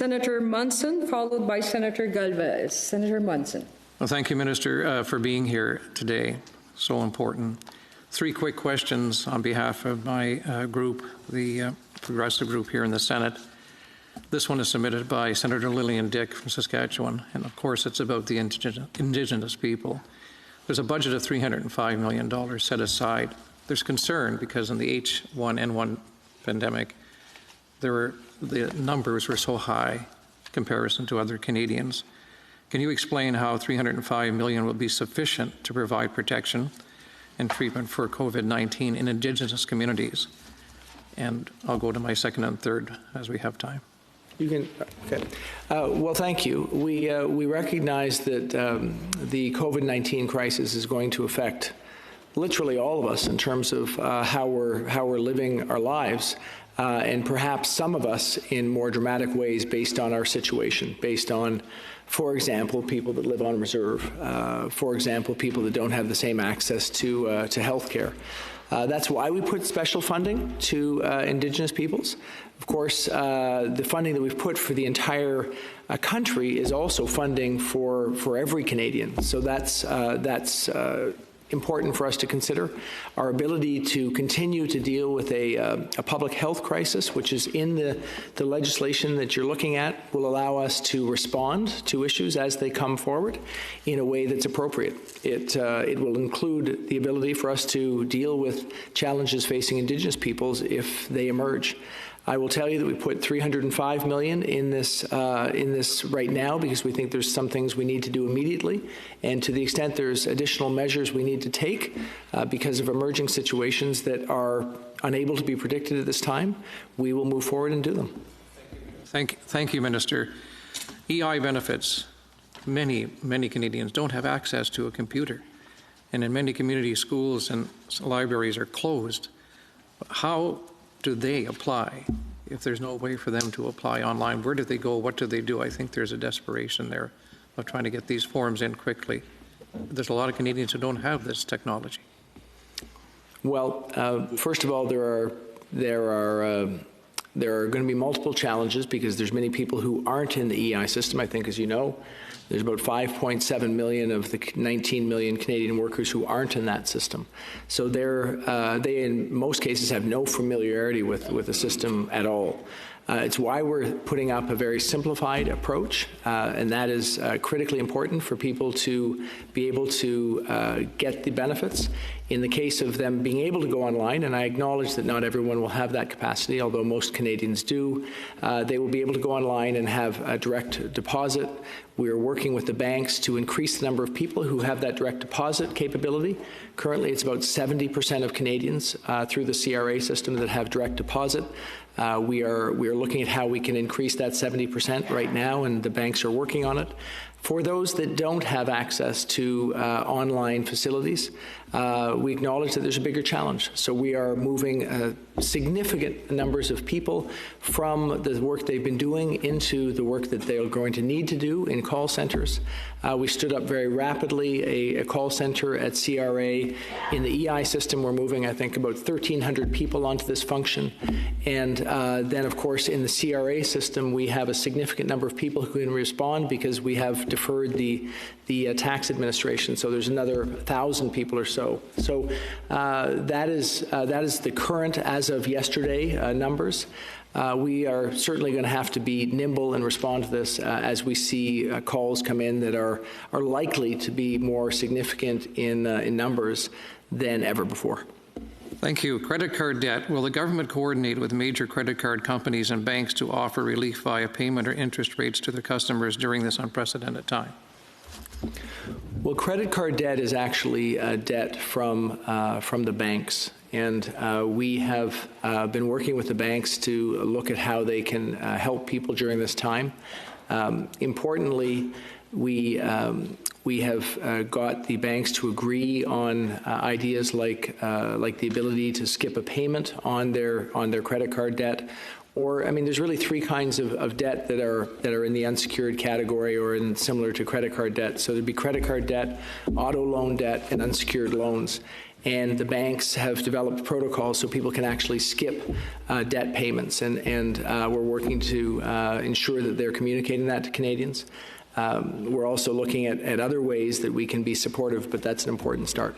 Senator Munson, followed by Senator Galvez. Senator Munson. Well, thank you, Minister, for being here today. So important. 3 quick questions on behalf of my group, the Progressive Group here in the Senate. This one is submitted by Senator Lillian Dick from Saskatchewan, and of course it's about the Indigenous people. There's a budget of $305 million set aside. There's concern because in the H1N1 pandemic, the numbers were so high in comparison to other Canadians. Can you explain how $305 million will be sufficient to provide protection and treatment for COVID-19 in Indigenous communities? And I'll go to my second and third as we have time. You can, okay. Well, thank you. We recognize that the COVID-19 crisis is going to affect literally all of us in terms of how we're living our lives, and perhaps some of us in more dramatic ways based on our situation, based on, for example, people that live on reserve, for example, people that don't have the same access to health care. That's why we put special funding to Indigenous peoples. Of course, the funding that we've put for the entire country is also funding for every Canadian. So that's important for us to consider. Our ability to continue to deal with a public health crisis, which is in the legislation that you're looking at, will allow us to respond to issues as they come forward in a way that's appropriate. It will include the ability for us to deal with challenges facing Indigenous peoples if they emerge. I will tell you that we put $305 million in this right now because we think there's some things we need to do immediately, and to the extent there's additional measures we need to take because of emerging situations that are unable to be predicted at this time, we will move forward and do them. Thank you, Minister. EI benefits. Many Canadians don't have access to a computer, and in many community schools and libraries are closed. How do they apply if there's no way for them to apply online? Where do they go? What do they do? I think there's a desperation there of trying to get these forms in quickly. There's a lot of Canadians who don't have this technology. Well, first of all, there are going to be multiple challenges because there's many people who aren't in the EI system. I think, as you know, there's about 5.7 million of the 19 million Canadian workers who aren't in that system. So they in most cases have no familiarity with the system at all. It's why we're putting up a very simplified approach, and that is critically important for people to be able to get the benefits. In the case of them being able to go online, and I acknowledge that not everyone will have that capacity, although most Canadians do, they will be able to go online and have a direct deposit. We are working with the banks to increase the number of people who have that direct deposit capability. Currently, it's about 70% of Canadians through the CRA system that have direct deposit. We are looking at how we can increase that 70% right now, and the banks are working on it. For those that don't have access to online facilities, we acknowledge that there's a bigger challenge. So we are moving significant numbers of people from the work they've been doing into the work that they're going to need to do in call centers. We stood up very rapidly a call center at CRA. In the EI system, we're moving, I think, about 1,300 people onto this function. And then, of course, in the CRA system, we have a significant number of people who can respond because we have deferred the tax administration. So there's another 1,000 people or so. So that is the current, as of yesterday, numbers. We are certainly going to have to be nimble and respond to this as we see calls come in that are likely to be more significant in numbers than ever before. Thank you. Credit card debt. Will the government coordinate with major credit card companies and banks to offer relief via payment or interest rates to their customers during this unprecedented time? Well, credit card debt is actually debt from the banks. And we have been working with the banks to look at how they can help people during this time. Importantly, we have got the banks to agree on ideas like the ability to skip a payment on their credit card debt. Or, I mean, there's really three kinds of debt that are in the unsecured category or in similar to credit card debt. So there'd be credit card debt, auto loan debt, and unsecured loans. and the banks have developed protocols so people can actually skip debt payments, and we're working to ensure that they're communicating that to Canadians. We're also looking at other ways that we can be supportive, but that's an important start.